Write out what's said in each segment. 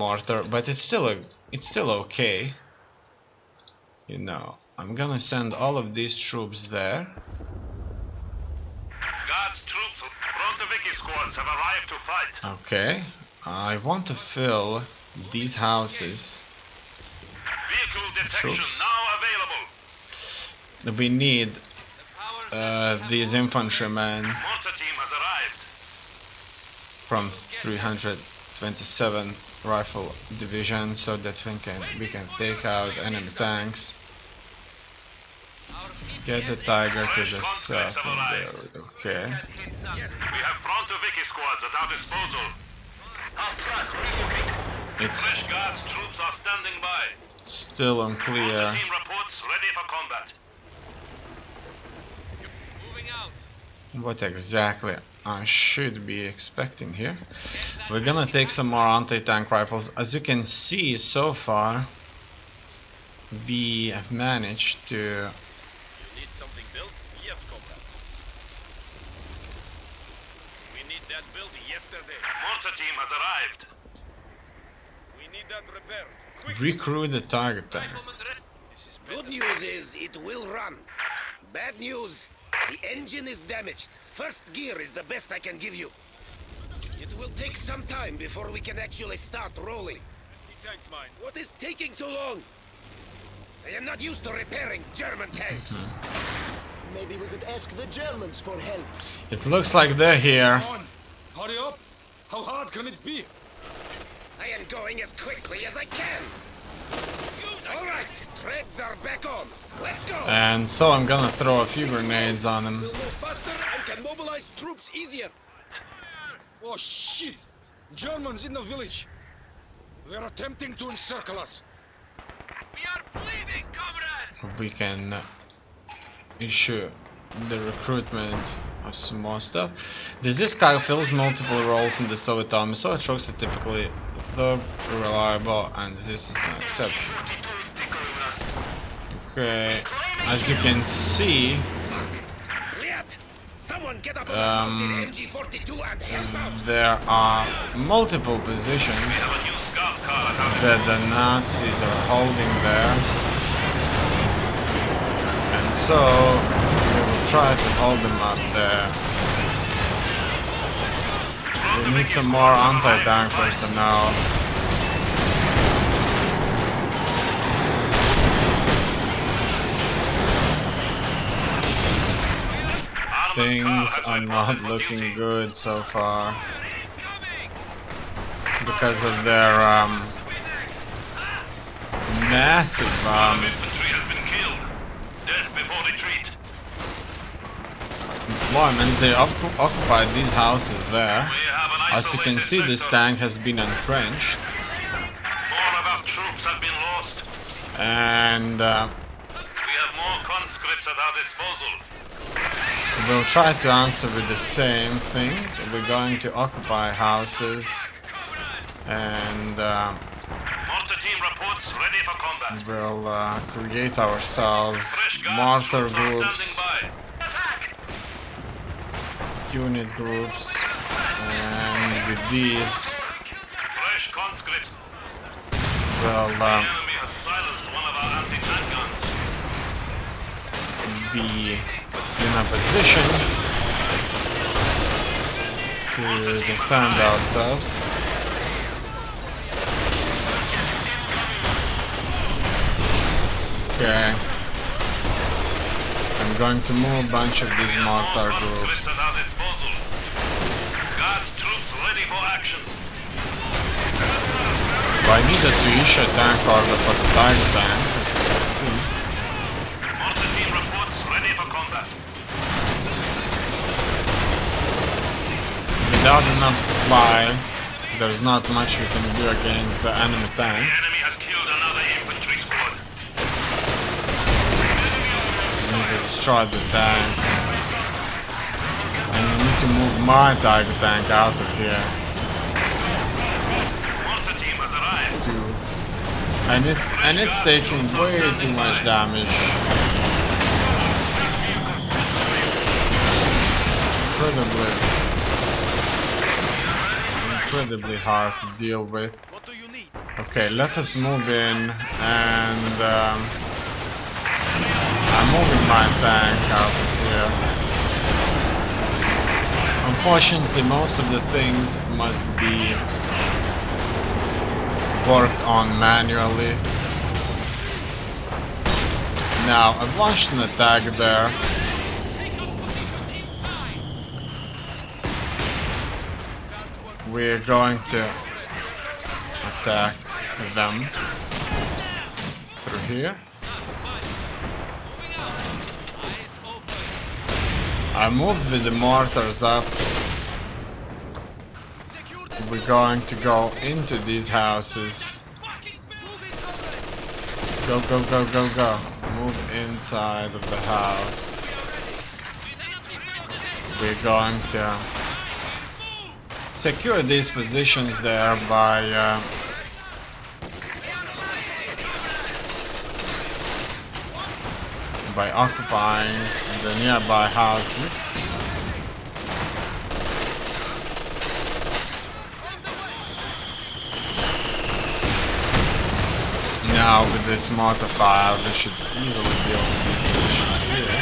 mortar, but it's still okay. You know, I'm gonna send all of these troops there. Guards, troops, Frontoviki squads have arrived to fight. Okay, I want to fill these houses. Vehicle detection Troops. now available. We need these infantrymen Mortar team has arrived. from 327 Rifle Division so that we can take out enemy tanks. Get the Tiger to the south of the road. Okay. Yes, we have Frontoviki squads at our disposal. Half track, relocate. It's Fresh guards, troops are standing by. still unclear. Mortar team reports ready for combat. Moving out. What exactly I should be expecting here. We're gonna take some more anti-tank rifles. As you can see so far, we have managed to You need something built? Yes, combat. We need that built yesterday. Mortar team has arrived. We need that repaired. recruit the target tank. Good news is it will run. Bad news, the engine is damaged. First gear is the best I can give you. It will take some time before we can actually start rolling. What is taking so long? I am not used to repairing German tanks. Maybe we could ask the Germans for help. It looks like they're here. Come on, hurry up! How hard can it be? I am going as quickly as I can. All right, treads are back on. Let's go. And so I'm gonna throw a few grenades on them. We'll move faster and can mobilize troops easier. Oh shit! Germans in the village. They're attempting to encircle us. We are bleeding, comrade! We can issue the recruitment of some more stuff. This guy fills multiple roles in the Soviet army, so trucks are typically the reliable, and this is an exception. Okay, as you can see, Someone get up on the MG42 and help out. there are multiple positions that the Nazis are holding there, and so we will try to hold them up there. We need some more anti-tank personnel. Things are not looking good so far because of their massive deployments. They occupied these houses there. As you can see, this tank has been entrenched, More of our troops have been lost. and We have more conscripts at our disposal. we'll try to answer with the same thing. We're going to occupy houses, and Mortar team reports ready for combat. we'll create ourselves Fresh guards, mortar troops are groups, standing by. Attack! unit groups, and with these Fresh conscripts. we'll The enemy has silenced one of our anti-tank guns. be in a position to defend ourselves. Okay, I'm going to move a bunch of these mortar Conscripts groups. at our disposal. Guards, troops ready for action. I needed to issue a tank order for the Tiger tank, as you can see. Mortar team reports ready for combat. Without enough supply, there's not much we can do against the enemy The tanks. enemy has killed another infantry squad. We need to destroy the tanks. And we need to move my Tiger tank out of here. Mortar team has arrived. And it's taking way too much damage. Incredibly hard to deal with. What do you need? Okay, let us move in, and I'm moving my tank out of here. Unfortunately, most of the things must be worked on manually. Now, I've launched an attack there. We're going to attack them through here. I moved with the mortars up. We're going to go into these houses. Go, go, go, go, go. Move inside of the house. We're going to secure these positions there by occupying the nearby houses. Now with this mortar fire we should easily deal with these positions here.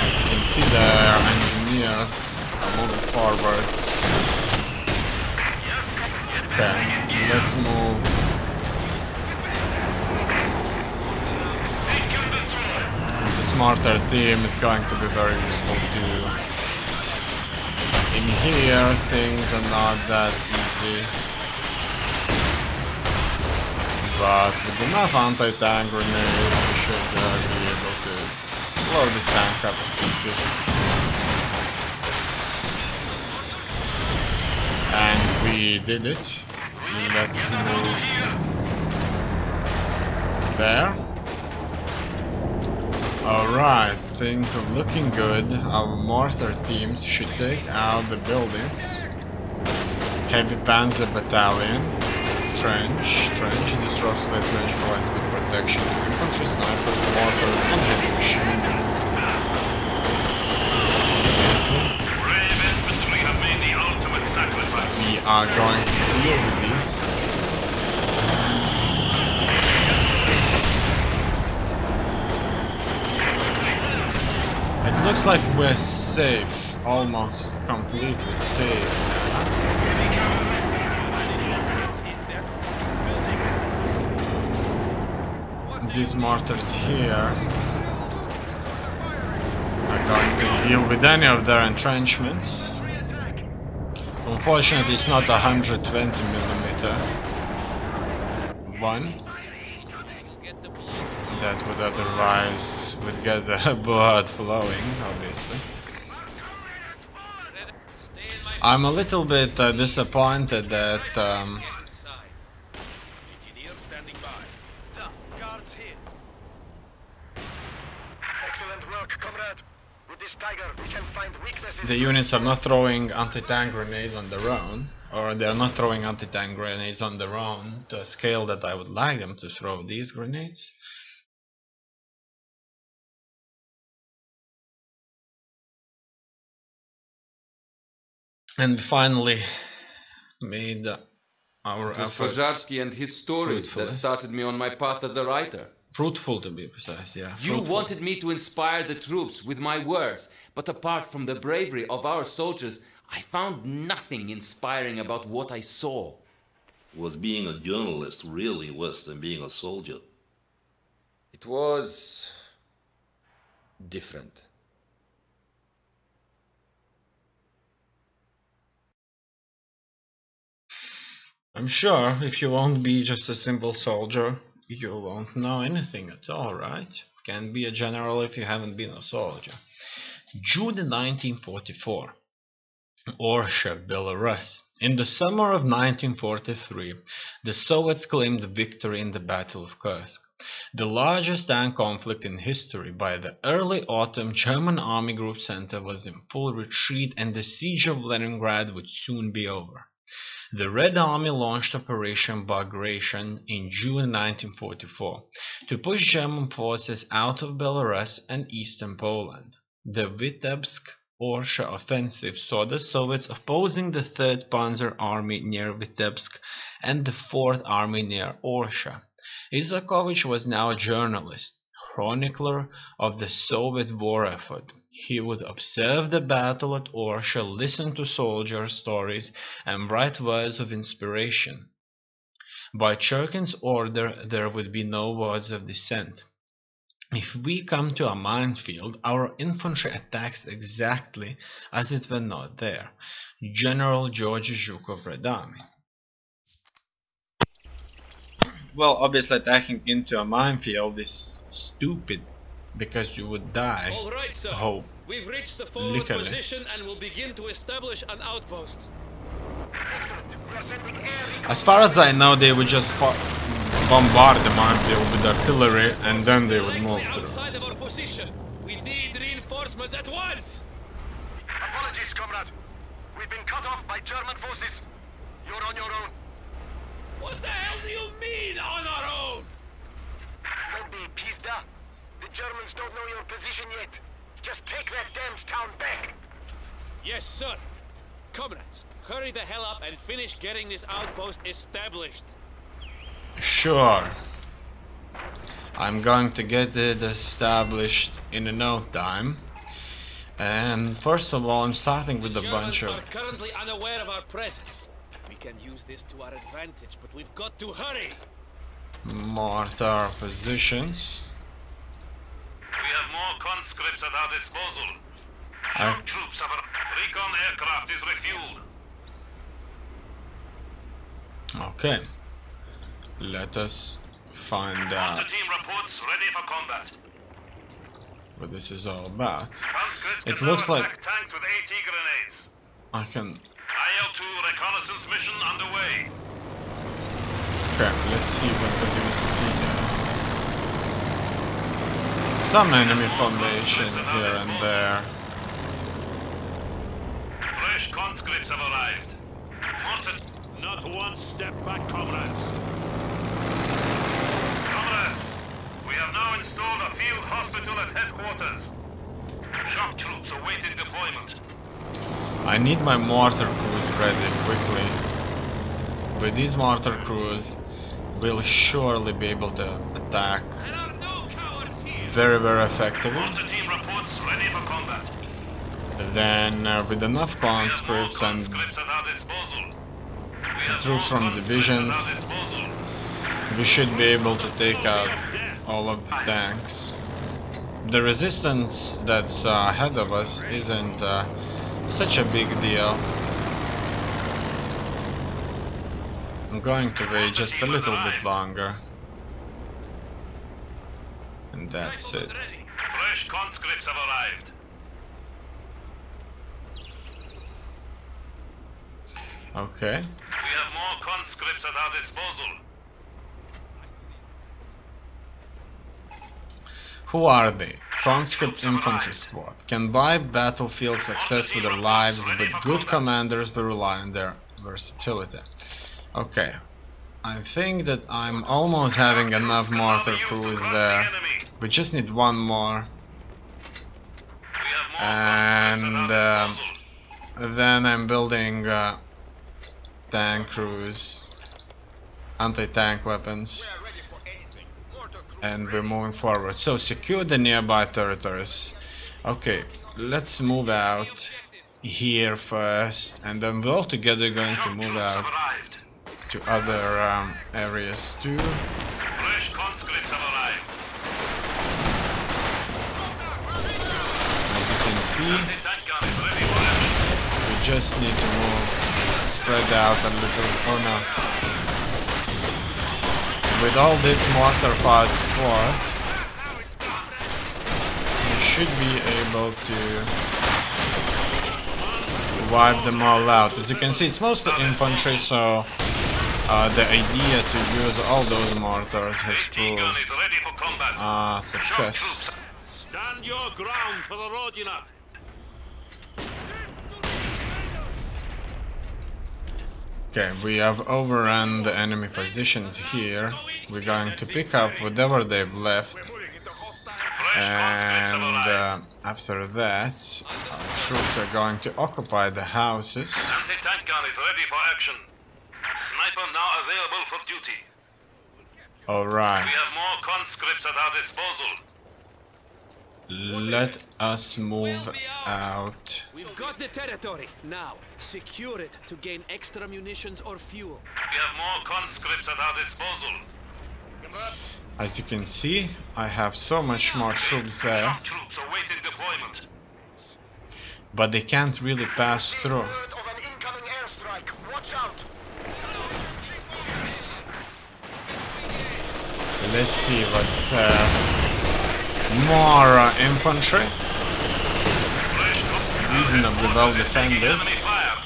As you can see, their engineers are moving forward. Okay, let's move. The mortar team is going to be very useful too. In here things are not that easy, but with enough anti-tank grenades we should be able to blow this tank up to pieces. And we did it. Let's move there. Alright, things are looking good. Our mortar teams should take out the buildings. Heavy Panzer Battalion. Trench. Destroys the trench, provides good protection to infantry, snipers, mortars, and heavy machine guns. We are going to deal with these. It looks like we're safe, almost completely safe now. These mortars here are going to deal with any of their entrenchments. Unfortunately, it's not 120mm one. That would otherwise get the blood flowing, obviously. I'm a little bit disappointed that Excellent work, comrade. With this Tiger, we can find weaknesses. The units are not throwing anti-tank grenades on their own, or they are not throwing anti-tank grenades on their own to a scale that I would like them to throw these grenades. And we finally made our efforts. It was Pozharsky and his stories that started me on my path as a writer. Fruitful, to be precise, yeah. You wanted me to inspire the troops with my words, but apart from the bravery of our soldiers, I found nothing inspiring about what I saw. Was being a journalist really worse than being a soldier? It was different. I'm sure if you won't be just a simple soldier, you won't know anything at all, right? Can't be a general if you haven't been a soldier. June 1944. Orsha, Belarus. In the summer of 1943, the Soviets claimed victory in the Battle of Kursk, the largest tank conflict in history. By the early autumn, German Army Group Center was in full retreat and the siege of Leningrad would soon be over. The Red Army launched Operation Bagration in June 1944 to push German forces out of Belarus and eastern Poland. The Vitebsk-Orsha offensive saw the Soviets opposing the 3rd Panzer Army near Vitebsk and the 4th Army near Orsha. Isakovich was now a journalist, chronicler of the Soviet war effort. He would observe the battle at Orsha, listen to soldiers' stories, and write words of inspiration. By Churkin's order, there would be no words of dissent. If we come to a minefield, our infantry attacks exactly as it were not there. General Georgy Zhukov, Red Army. Well, obviously attacking into a minefield is stupid, because you would die. All right, sir. Oh, we've reached the forward literally. position and will begin to establish an outpost. Excellent. We are sending air As far as I know, they would just bombard the minefield with artillery and then they would move through. Outside of our position. We need reinforcements at once. Apologies, comrade. We've been cut off by German forces. You're on your own. What the hell do you mean, on our own? Don't be pizda. The Germans don't know your position yet. Just take that damned town back. Yes, sir. Comrades, hurry the hell up and finish getting this outpost established. Sure. I'm going to get it established in no time. And first of all, I'm starting with a bunch of... The Germans are currently unaware of our presence. We can use this to our advantage, but we've got to hurry. mortar positions. We have more conscripts at our disposal. Shock troops have recon aircraft is refueled. Okay. Let us find out Mortar team reports ready for combat. what this is all about. Conscripts It can looks now like attack tanks with AT grenades. I can... IL-2 reconnaissance mission underway. Okay, let's see what we do see here. Some enemy formations here and there. Fresh conscripts have arrived. Mortar... Not one step back, comrades. Comrades, we have now installed a field hospital at headquarters. Shock troops awaiting deployment. I need my mortar crews ready quickly. With these mortar crews, we'll surely be able to attack very, very effectively. Mortar team reports ready for combat. Then, with enough conscripts and Conscripts at our disposal. troops from divisions, we should be able to take out all of the tanks. The resistance that's ahead of us isn't such a big deal. I'm going to wait just a little bit longer. And that's it. Fresh conscripts have arrived. Okay. We have more conscripts at our disposal. Who are they? Conscript Infantry Squad. Can buy battlefield success with their lives, but good commanders will rely on their versatility. Okay. I think that I'm almost having enough mortar crews there. We just need one more. And then I'm building tank crews, anti-tank weapons, and we're moving forward. So secure the nearby territories. Okay, let's move out here first, and then we're all together going to move out to other areas too. Fresh conscripts have arrived. As you can see, Anti-tank gun is ready for action. we just need to move, spread out a little. Oh no. With all this mortar fire support, we should be able to wipe them all out. As you can see, it's mostly infantry, so the idea to use all those mortars has proved success. Stand your ground for the Rodina. Okay, we have overrun the enemy positions here. We're going to pick up whatever they've left, and after that, our troops are going to occupy the houses. Anti-tank gun is ready for action. Sniper now available for duty. Alright. We have more conscripts at our disposal. Let us move out. We've got the territory. Now, secure it to gain extra munitions or fuel. We have more conscripts at our disposal. As you can see, I have so much more troops there, Shock troops awaiting deployment. but they can't really pass through. Word of an incoming airstrike. Watch out. Let's see what's more infantry. Reasonably well defended, Enemy fire.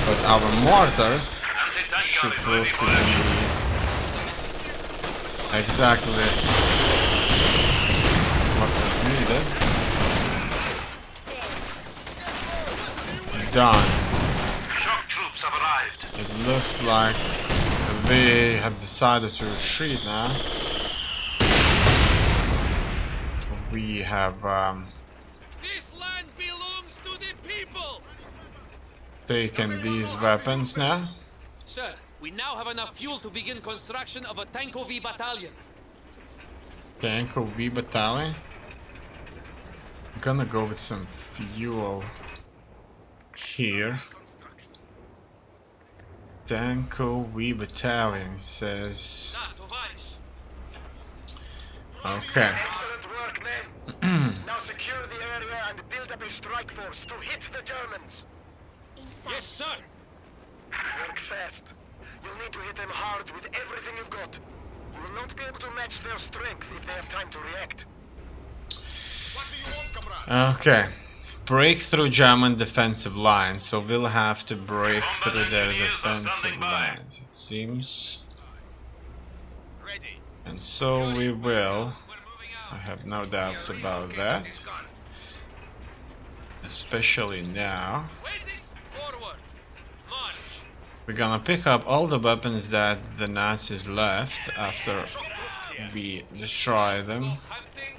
but our mortars should prove to be exactly what was needed. Done. Shock troops have arrived. It looks like they have decided to retreat now. We have This land belongs to the people! taken these weapons now. Sir, we now have enough fuel to begin construction of a Tanko V battalion. Tanko V battalion. I'm gonna go with some fuel here. Tanko V battalion says. Okay. Excellent work, men. Now secure the area and build up a strike force to hit the Germans. Yes, sir! Work fast. You'll need to hit them hard with everything you've got. You will not be able to match their strength if they have time to react. What do you want, comrade? Okay. Break through German defensive lines, so we'll have to break through their defensive lines, it seems. Ready. And so we will. I have no doubts about that. Especially now. Waiting. Forward. March. We're gonna pick up all the weapons that the Nazis left after we destroy them. Hunting.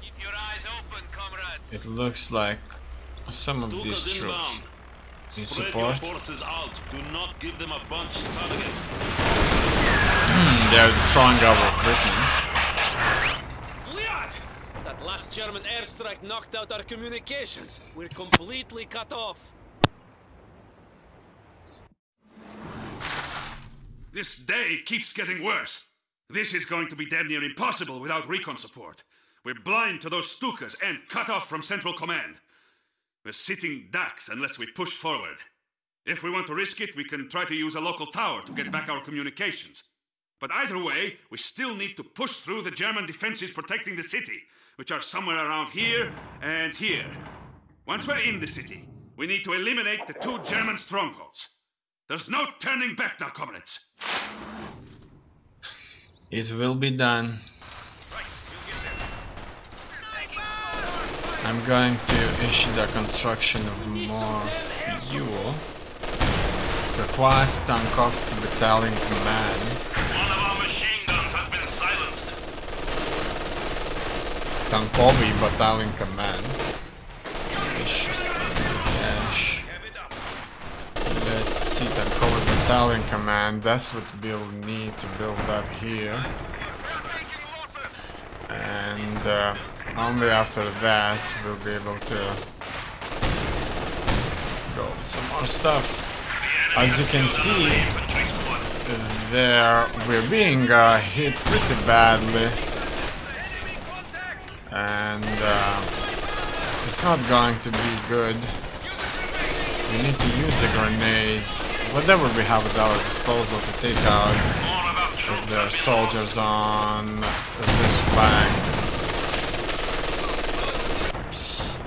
Keep your eyes open, comrades. It looks like some of these Stukas troops inbound. in Spread your support. forces out. Do not give them a bunch target. They're destroying our equipment. Bliat! That last German airstrike knocked out our communications. We're completely cut off. This day keeps getting worse. This is going to be damn near impossible without recon support. We're blind to those Stukas and cut off from Central Command. We're sitting ducks unless we push forward. If we want to risk it, we can try to use a local tower to get back our communications. But either way, we still need to push through the German defenses protecting the city, which are somewhere around here and here. Once we're in the city, we need to eliminate the 2 German strongholds. There's no turning back now, comrades. It will be done. I'm going to issue the construction of more fuel. Requires Tankovsky Battalion Command. One of our machine guns has been silenced. Tankovi Battalion Command. Dash. Let's see, Tankovi Battalion Command. That's what we'll need to build up here. And only after that we'll be able to go with some more stuff. As you can see, there we're being hit pretty badly, and it's not going to be good. We need to use the grenades, whatever we have at our disposal, to take out their soldiers on this flank.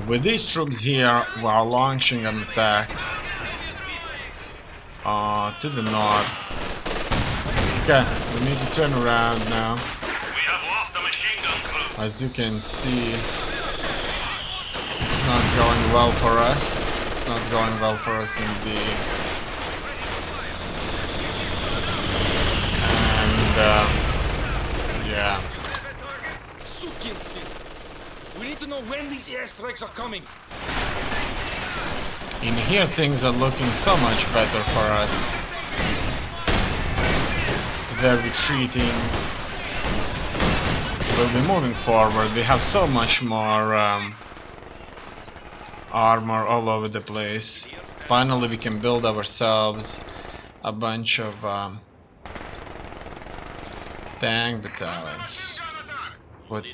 With these troops here, we are launching an attack to the north. Okay, we need to turn around now. We have lost a machine gun crew. As you can see, it's not going well for us. It's not going well for us indeed. And yeah. We need to know when these airstrikes are coming. In here things are looking so much better for us. they're retreating. We'll be moving forward. We have so much more armor all over the place. Finally we can build ourselves a bunch of tank battalions. What